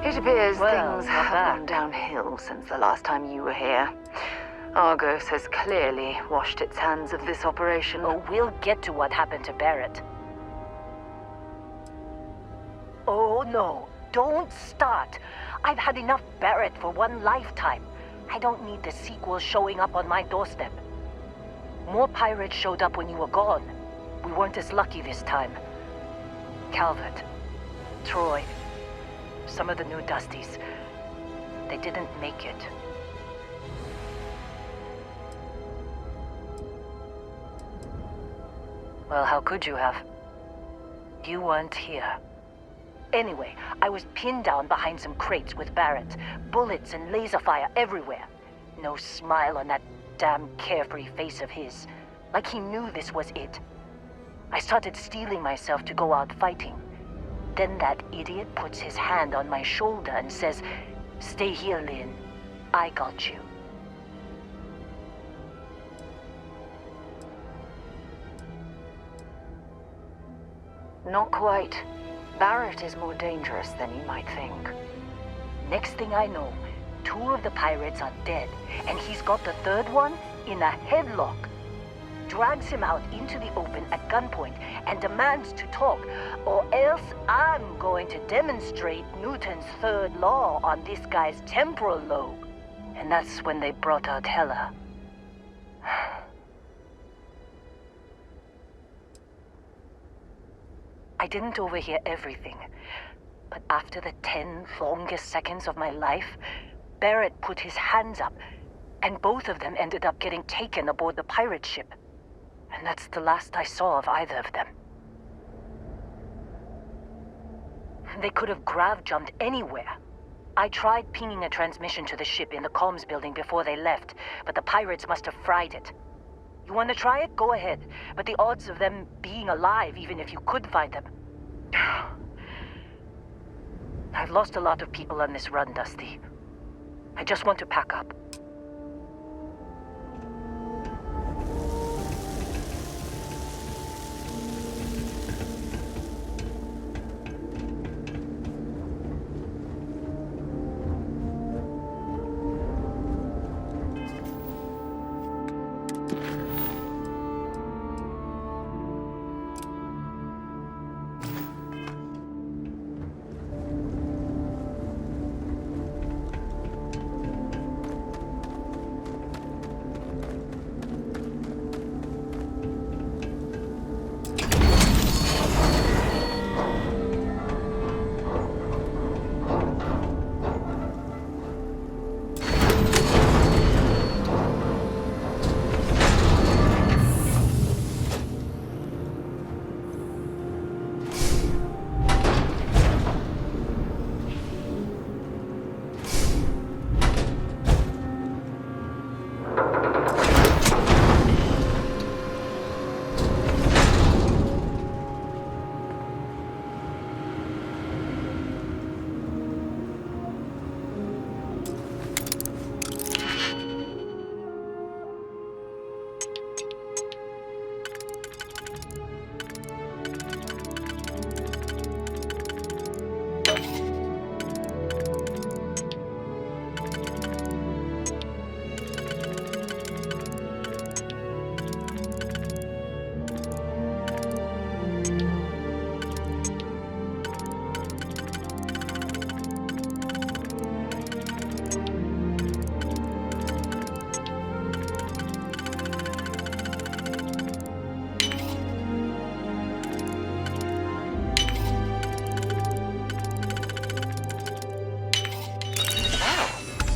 It appears Well, things not have bad. gone downhill since the last time you were here. Argos has clearly washed its hands of this operation. Oh, we'll get to what happened to Barrett. Oh, no. Don't start. I've had enough Barrett for one lifetime. I don't need the sequel showing up on my doorstep. More pirates showed up when you were gone. We weren't as lucky this time. Calvert, Troy, some of the new Dusties. They didn't make it. Well, how could you have? You weren't here. Anyway, I was pinned down behind some crates with Barrett. Bullets and laser fire everywhere. No smile on that damn carefree face of his. Like he knew this was it. I started steeling myself to go out fighting. Then that idiot puts his hand on my shoulder and says, "Stay here, Lynn. I got you." Not quite. Barrett is more dangerous than you might think. Next thing I know, 2 of the pirates are dead, and he's got the 3rd one in a headlock. Drags him out into the open at gunpoint and demands to talk, or else I'm going to demonstrate Newton's 3rd law on this guy's temporal lobe. And that's when they brought out Hela. I didn't overhear everything, but after the 10 longest seconds of my life, Barrett put his hands up, and both of them ended up getting taken aboard the pirate ship. And that's the last I saw of either of them. They could have grav-jumped anywhere. I tried pinging a transmission to the ship in the comms building before they left, but the pirates must have fried it. You want to try it? Go ahead. But the odds of them being alive, even if you could find them... I've lost a lot of people on this run, Dusty. I just want to pack up.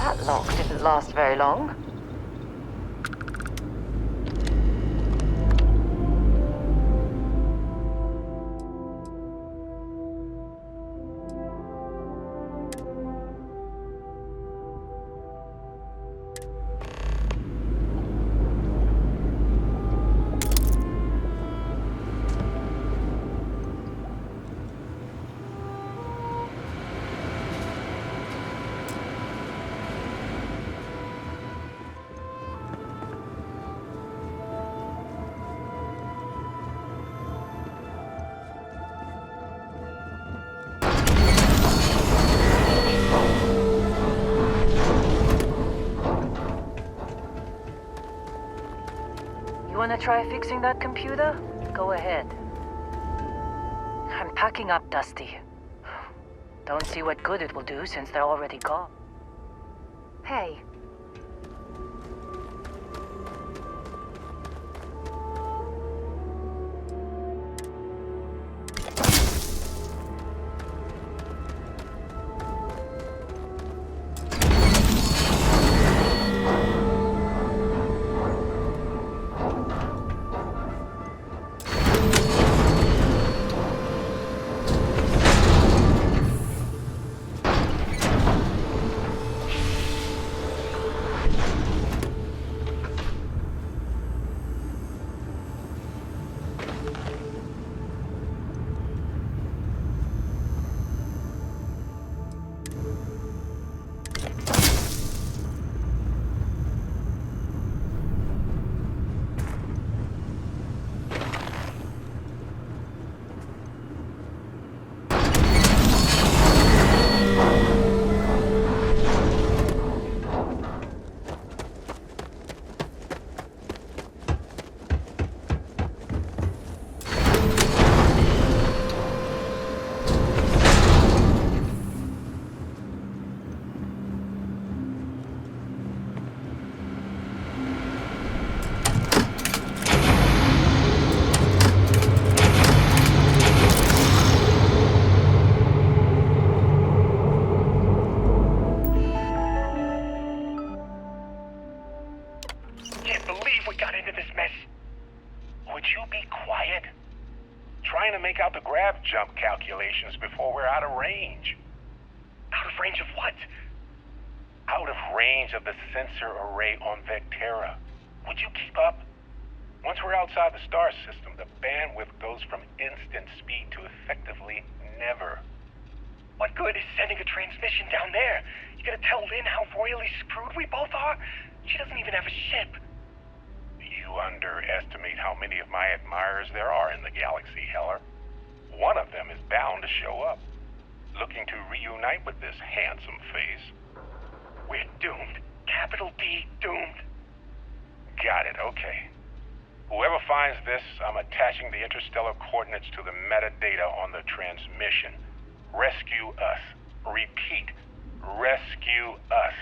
That lock didn't last very long. Wanna try fixing that computer? Go ahead. I'm packing up, Dusty. Don't see what good it will do since they're already gone. Hey. Out the grab jump calculations before we're out of range. Out of range of what? Out of range of the sensor array on Vectera. Would you keep up? Once we're outside the star system, the bandwidth goes from instant speed to effectively never. What good is sending a transmission down there? You gonna tell Lynn how royally screwed we both are? She doesn't even have a ship. You underestimate how many of my admirers there are in the galaxy, Heller. One of them is bound to show up, looking to reunite with this handsome face. We're doomed. Capital D, doomed. Got it, okay. Whoever finds this, I'm attaching the interstellar coordinates to the metadata on the transmission. Rescue us. Repeat, rescue us.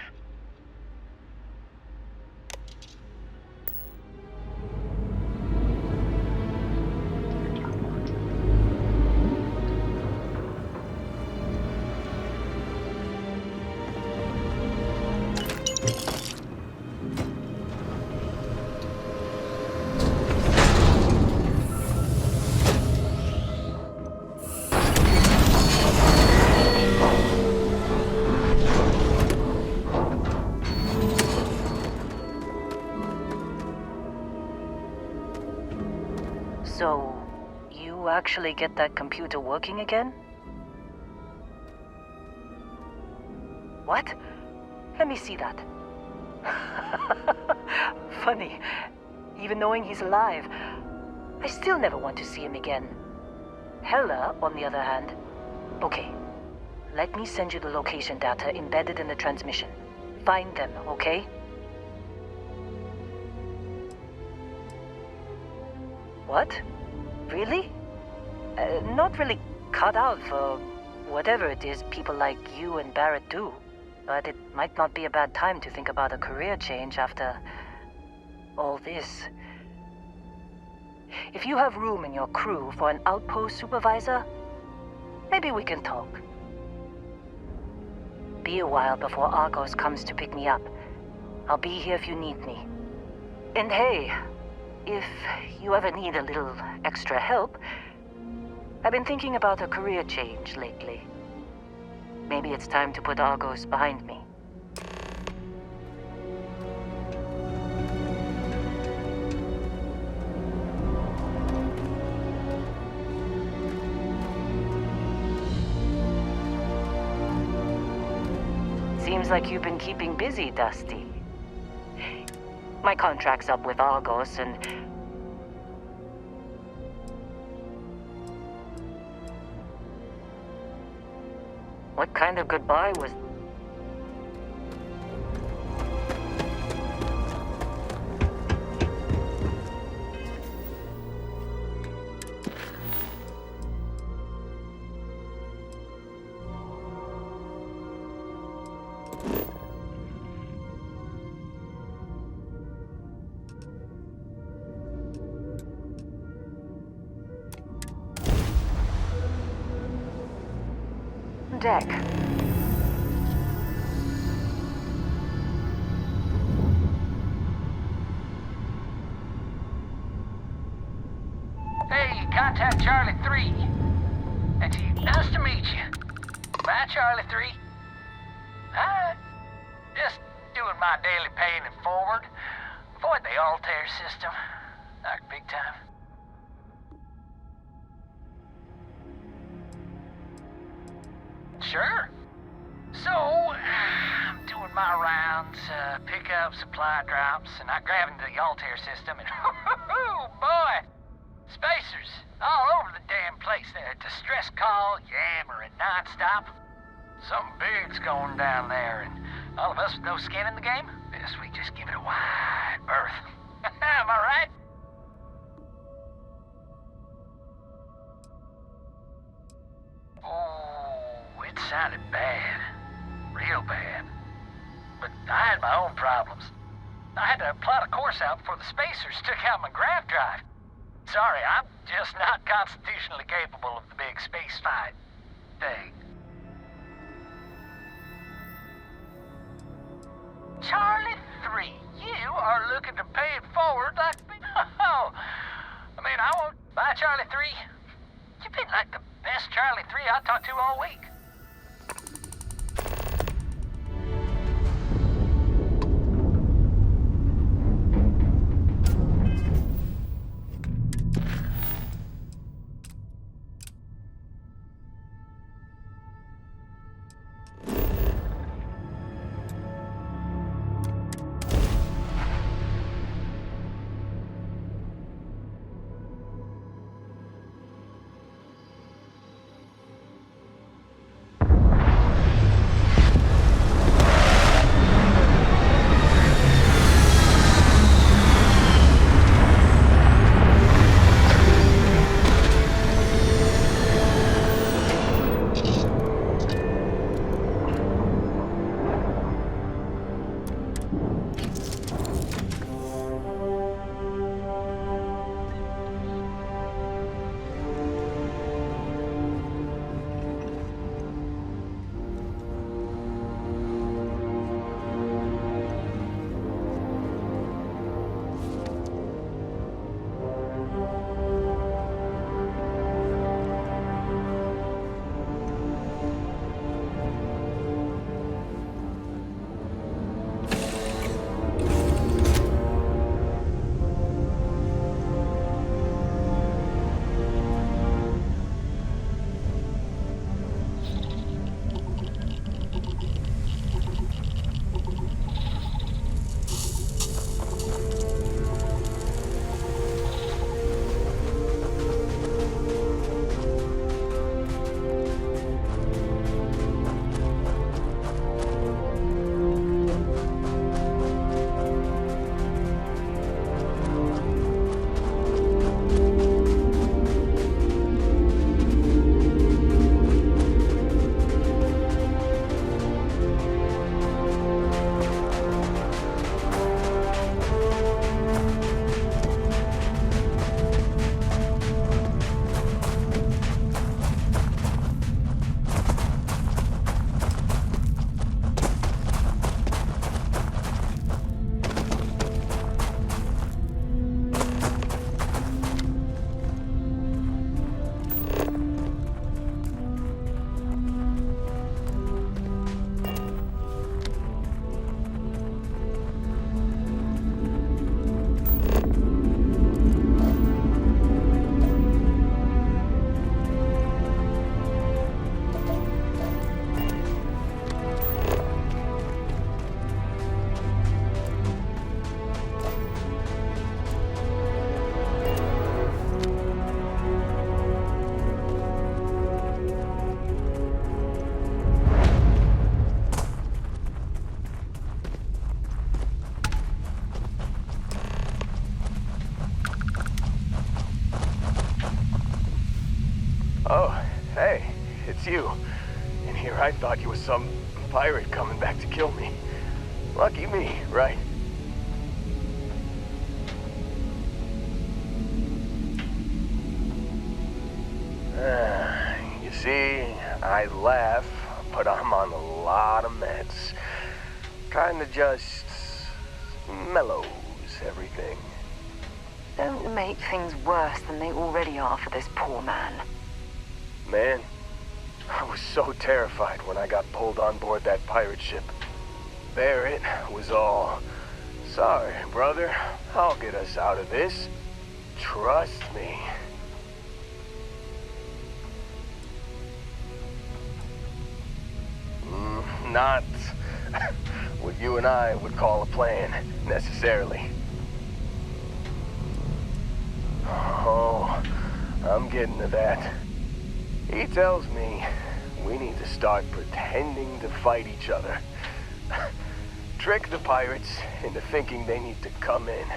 So, you actually get that computer working again? What? Let me see that. Funny. Even knowing he's alive, I still never want to see him again. Hella, on the other hand. Okay, let me send you the location data embedded in the transmission. Find them, okay? What? Really? Not really cut out for whatever it is people like you and Barrett do. But it might not be a bad time to think about a career change after all this. If you have room in your crew for an outpost supervisor, maybe we can talk. Be a while before Argos comes to pick me up. I'll be here if you need me. And hey, if you ever need a little extra help, I've been thinking about a career change lately. Maybe it's time to put Argos behind me. Seems like you've been keeping busy, Dusty. My contract's up with Argos, and what kind of goodbye was... on deck. Hey, contact Charlie 3. That's you. Nice to meet you. Bye, Charlie 3. Hi. Just doing my daily paying it forward. Avoid the Altair system. Like big time. Sure. So, I'm doing my rounds, pick up supply drops, and I grab into the Altair system, and oh boy! Spacers all over the damn place there. Distress call, yammering non-stop. Something big's going down there, and all of us with no skin in the game, best we just give it a wide berth. Am I right? Oh, it sounded bad. Real bad. But I had my own problems. I had to plot a course out before the spacers took out my grav drive. Sorry, I'm just not constitutionally capable of the big space fight thing. Charlie 3, you are looking to pay it forward like... Oh, I mean, I won't... Bye, Charlie 3. You've been like the best Charlie 3 I talked to all week. Oh, hey, it's you. And here I thought you was some pirate coming back to kill me. Lucky me, right? You see, I laugh but I'm on a lot of meds. Kinda just mellows everything. Don't make things worse than they already are for this poor man. Man, I was so terrified when I got pulled on board that pirate ship. Barrett was all, "Sorry, brother, I'll get us out of this. Trust me." Not what you and I would call a plan, necessarily. Oh, I'm getting to that. He tells me we need to start pretending to fight each other. Trick the pirates into thinking they need to come in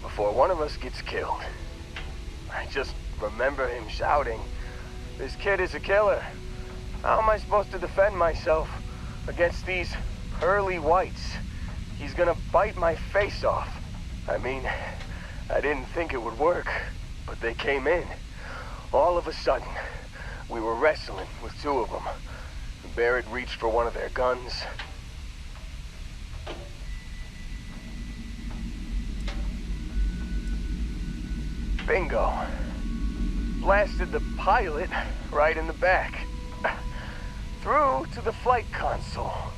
before one of us gets killed. I just remember him shouting, "This kid is a killer. How am I supposed to defend myself against these pearly whites? He's gonna bite my face off." I mean, I didn't think it would work, but they came in. All of a sudden, we were wrestling with two of them. Barrett reached for one of their guns. Bingo. Blasted the pilot right in the back. Through to the flight console.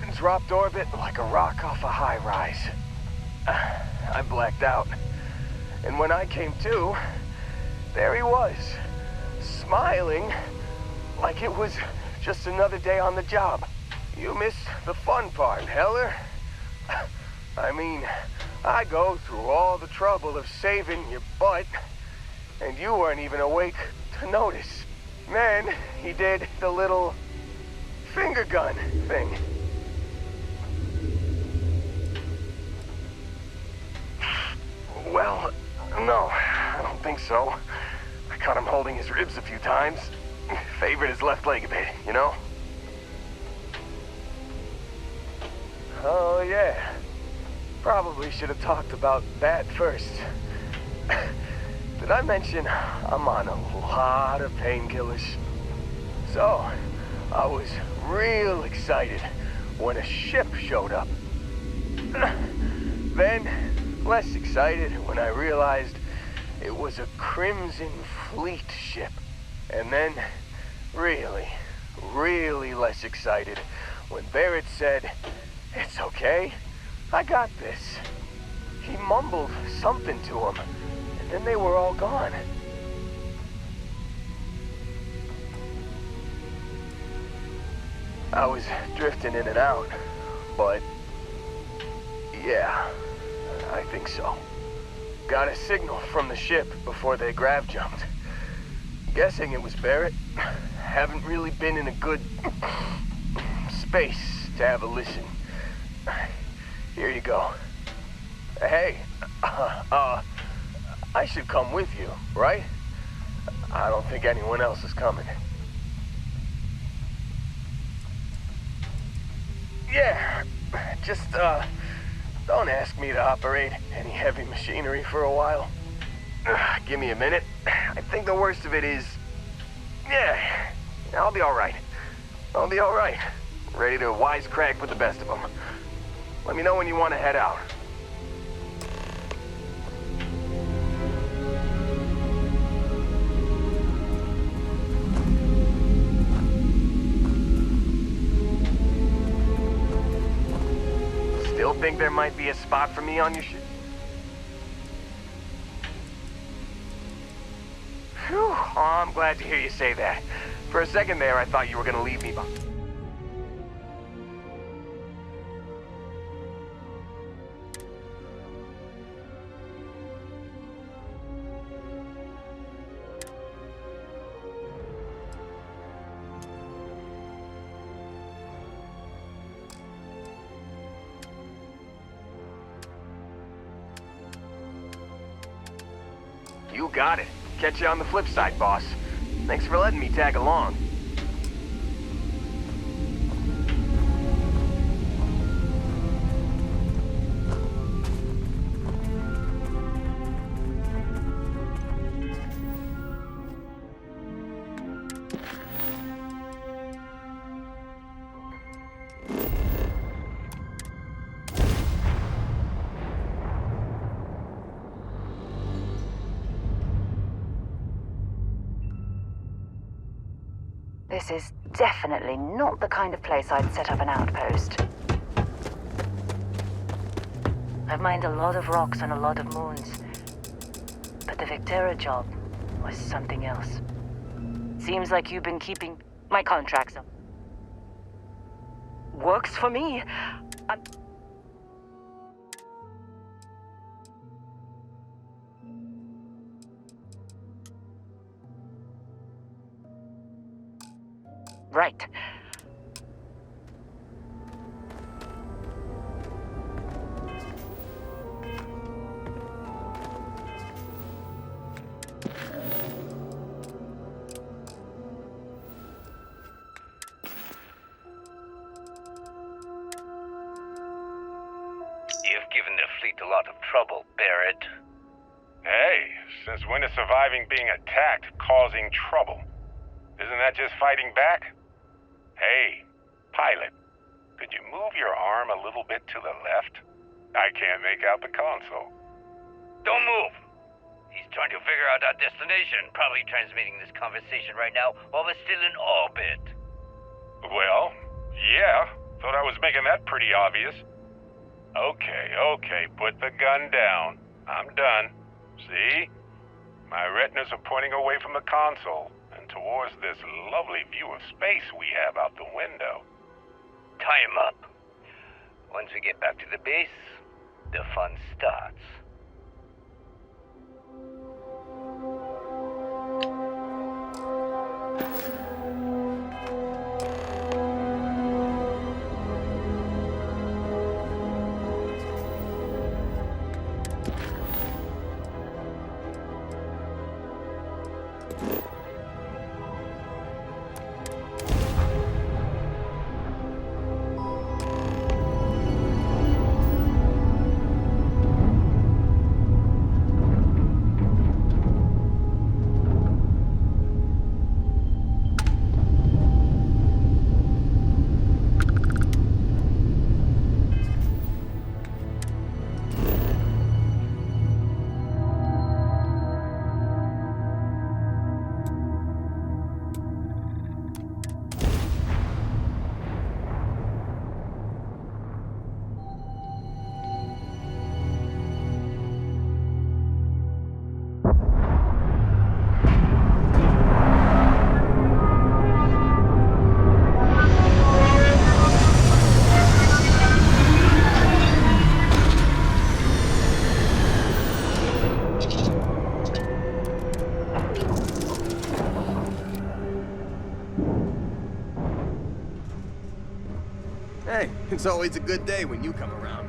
And dropped orbit like a rock off a high rise. I blacked out. And when I came to, there he was, smiling like it was just another day on the job. You missed the fun part, Heller. I mean, I go through all the trouble of saving your butt, and you weren't even awake to notice. Then he did the little finger gun thing. Well, no, I don't think so. I caught him holding his ribs a few times. Favored his left leg a bit, you know? Oh, yeah. Probably should have talked about that first. Did I mention I'm on a lot of painkillers? So, I was real excited when a ship showed up. Then, less excited when I realized it was a Crimson Fleet ship. And then, really less excited when Barrett said, "It's okay, I got this." He mumbled something to him, and then they were all gone. I was drifting in and out, but yeah, I think so. Got a signal from the ship before they grav jumped. Guessing it was Barrett. Haven't really been in a good space to have a listen. Here you go. Hey, I should come with you, right? I don't think anyone else is coming. Yeah, just, don't ask me to operate any heavy machinery for a while. Give me a minute. I think the worst of it is... Yeah, I'll be alright. I'll be alright. Ready to wisecrack with the best of them. Let me know when you want to head out. Still think there might be a spot for me on your ship? Whew, oh, I'm glad to hear you say that. For a second there, I thought you were gonna leave me behind. You got it. Catch you on the flip side, boss. Thanks for letting me tag along. This is definitely not the kind of place I'd set up an outpost. I've mined a lot of rocks on a lot of moons. But the Vectera job was something else. Seems like you've been keeping my contracts up. Works for me. Right. You've given the fleet a lot of trouble, Barrett. Hey, since when is surviving being attacked causing trouble? Isn't that just fighting back? Hey, pilot, could you move your arm a little bit to the left? I can't make out the console. Don't move! He's trying to figure out our destination, probably transmitting this conversation right now while we're still in orbit. Well, yeah, thought I was making that pretty obvious. Okay, put the gun down. I'm done. See? My retinas are pointing away from the console and towards this lovely view of space we have out the window. Tie him up. Once we get back to the base, the fun starts. Hey, it's always a good day when you come around.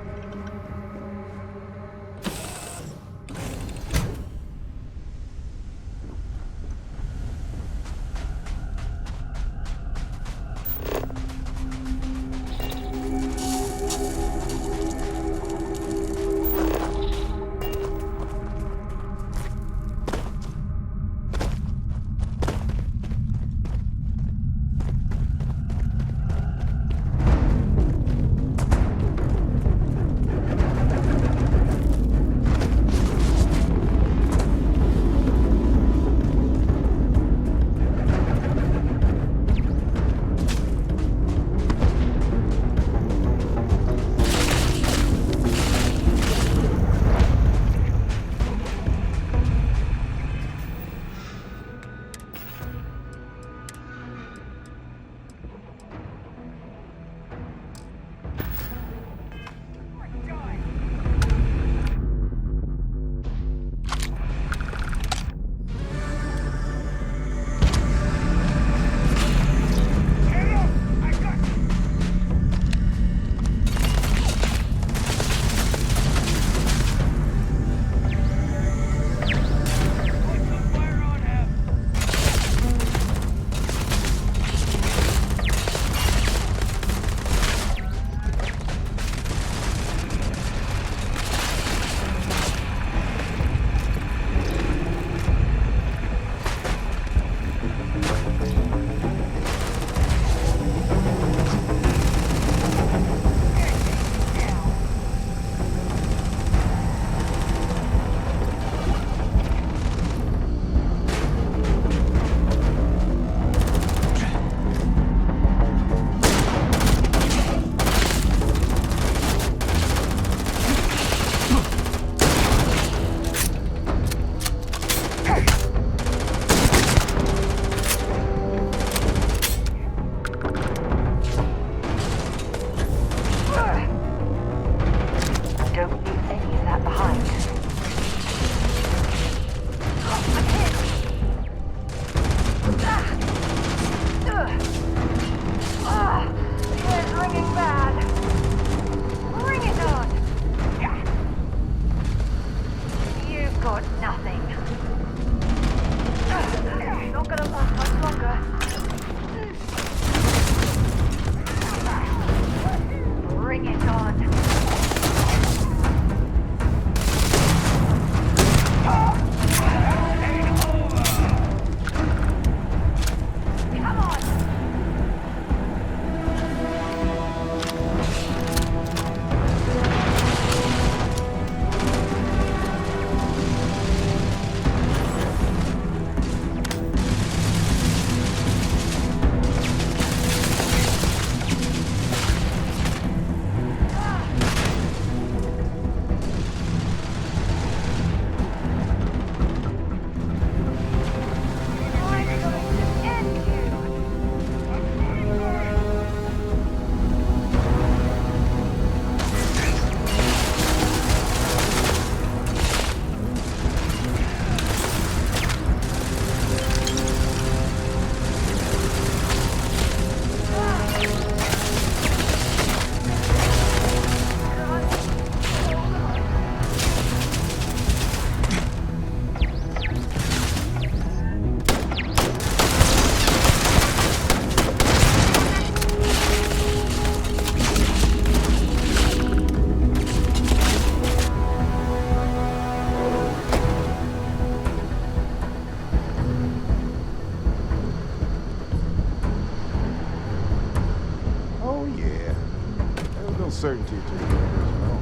certainty to the universe at all.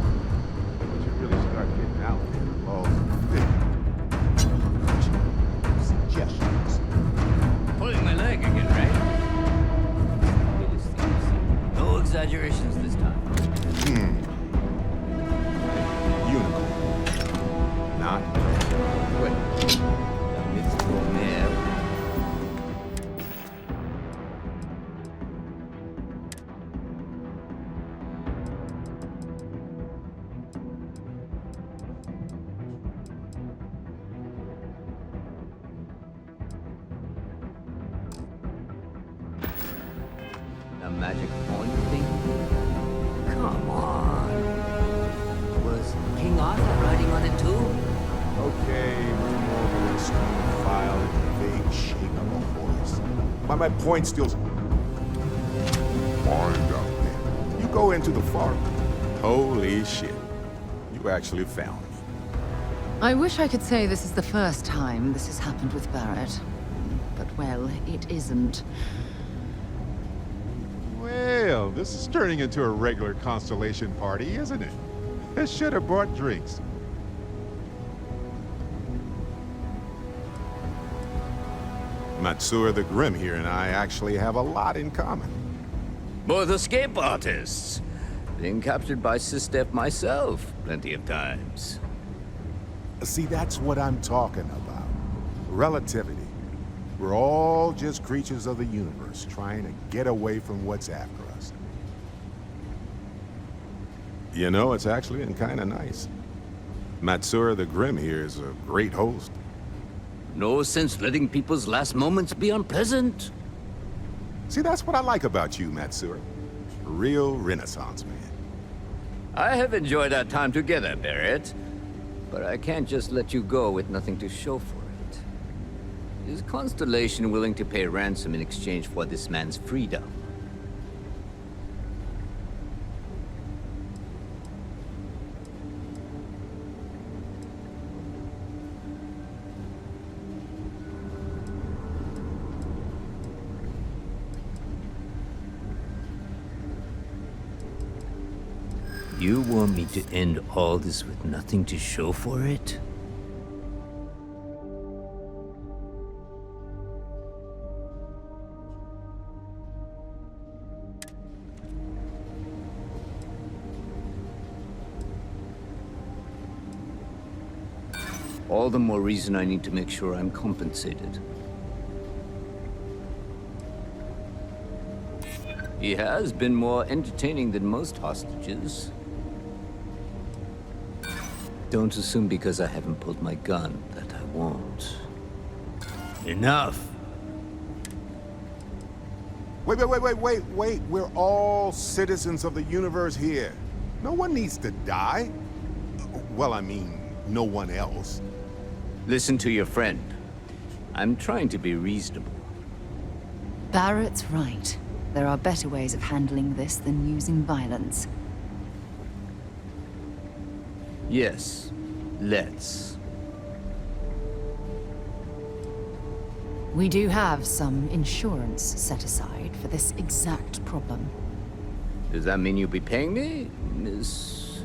But you really start getting out there, the balls are thick. Suggestions. Pulling my leg again, right? No exaggerations this time. Unicorn. Not. Wait. La mythical mare. The magic pond thing? Come on. Was King Arthur riding on it too? Okay, more of an extreme file in the vague shape of a horse. But my point still... Find out then. You go into the forest. Holy shit. You actually found me. I wish I could say this is the first time this has happened with Barrett. But, well, it isn't. Well, this is turning into a regular Constellation party, isn't it? I should have brought drinks. Matsura the Grim here and I actually have a lot in common. Both escape artists. Being captured by Sistef myself plenty of times. See, that's what I'm talking about. Relativity. We're all just creatures of the universe trying to get away from what's after us. You know, it's actually been kind of nice. Matsura the Grim here is a great host. No sense letting people's last moments be unpleasant. See, that's what I like about you, Matsura. A real Renaissance man. I have enjoyed our time together, Barrett. But I can't just let you go with nothing to show for it. Is Constellation willing to pay ransom in exchange for this man's freedom? You want me to end all this with nothing to show for it? All the more reason I need to make sure I'm compensated. He has been more entertaining than most hostages. Don't assume because I haven't pulled my gun that I won't. Enough! Wait. We're all citizens of the universe here. No one needs to die. Well, I mean, no one else. Listen to your friend. I'm trying to be reasonable. Barrett's right. There are better ways of handling this than using violence. Yes, let's. We do have some insurance set aside for this exact problem. Does that mean you'll be paying me, Miss...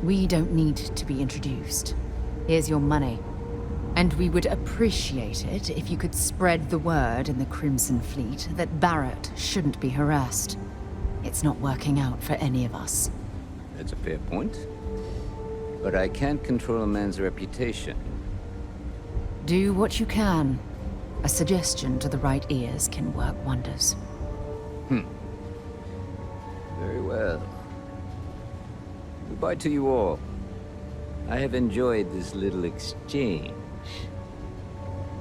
We don't need to be introduced. Here's your money. And we would appreciate it if you could spread the word in the Crimson Fleet that Barrett shouldn't be harassed. It's not working out for any of us. That's a fair point. But I can't control a man's reputation. Do what you can. A suggestion to the right ears can work wonders. Very well. Goodbye to you all. I have enjoyed this little exchange.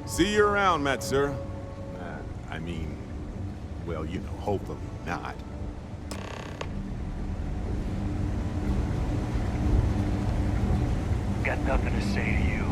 See you around, Matsura. I mean, well, you know, hopefully not. Got nothing to say to you.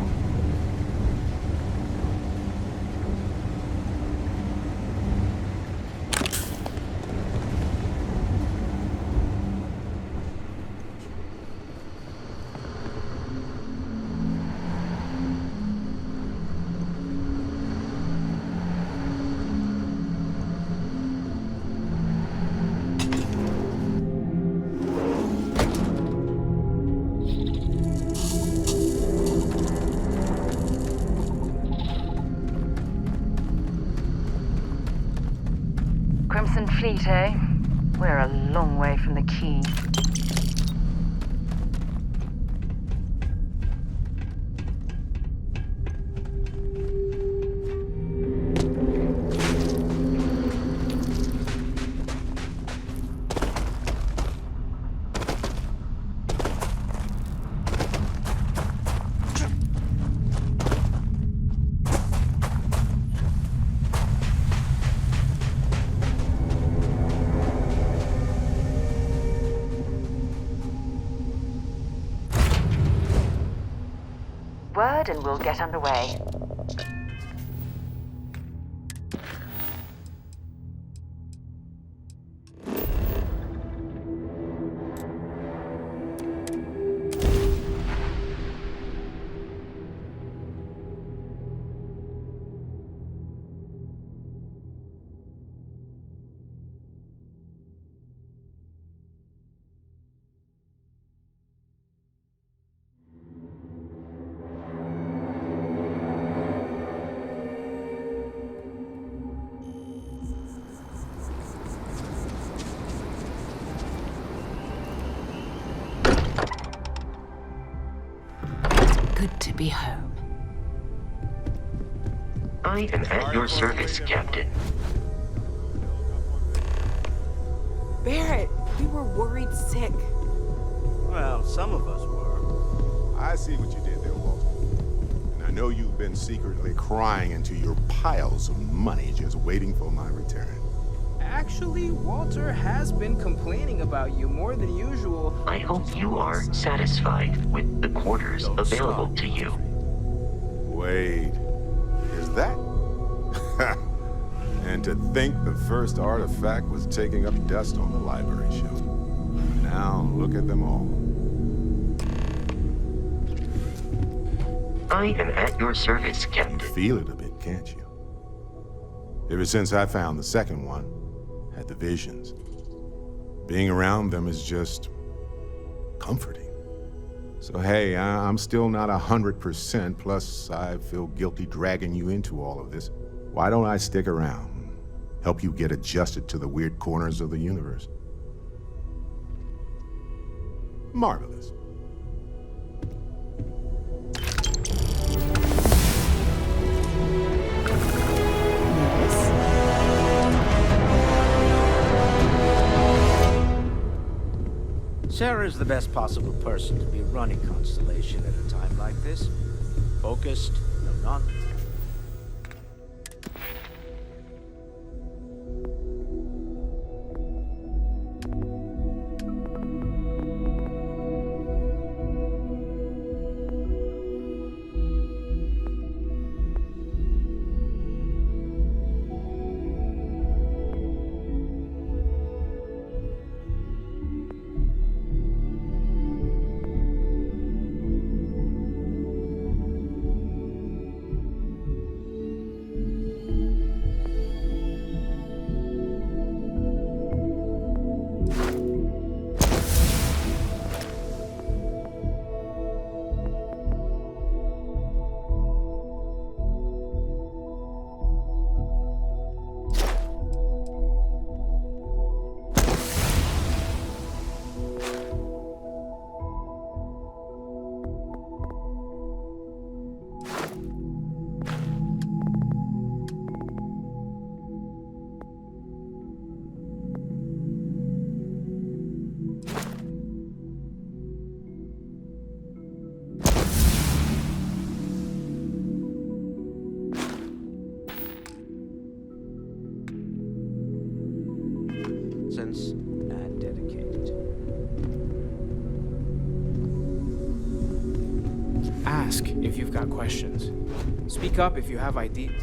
Crimson Fleet, eh? We're a long way from the key. Word and we'll get underway. Good to be home. I am at your service, Captain. Barrett, we were worried sick. Well, some of us were. I see what you did there, Walter. And I know you've been secretly crying into your piles of money just waiting for my return. Actually, Walter has been complaining about you more than usual. I hope you are satisfied with the quarters available to you. Wait, is that? And to think the first artifact was taking up dust on the library shelf. Now look at them all. I am at your service, You Captain. feel it a bit, can't you? Ever since I found the second one, had the visions. Being around them is just comforting. So hey, I'm still not 100%, plus I feel guilty dragging you into all of this. Why don't I stick around? Help you get adjusted to the weird corners of the universe. Marvelous. Sarah's the best possible person to be running Constellation at a time like this. Focused, no nonsense. And dedicated. Ask if you've got questions. Speak up if you have ideas.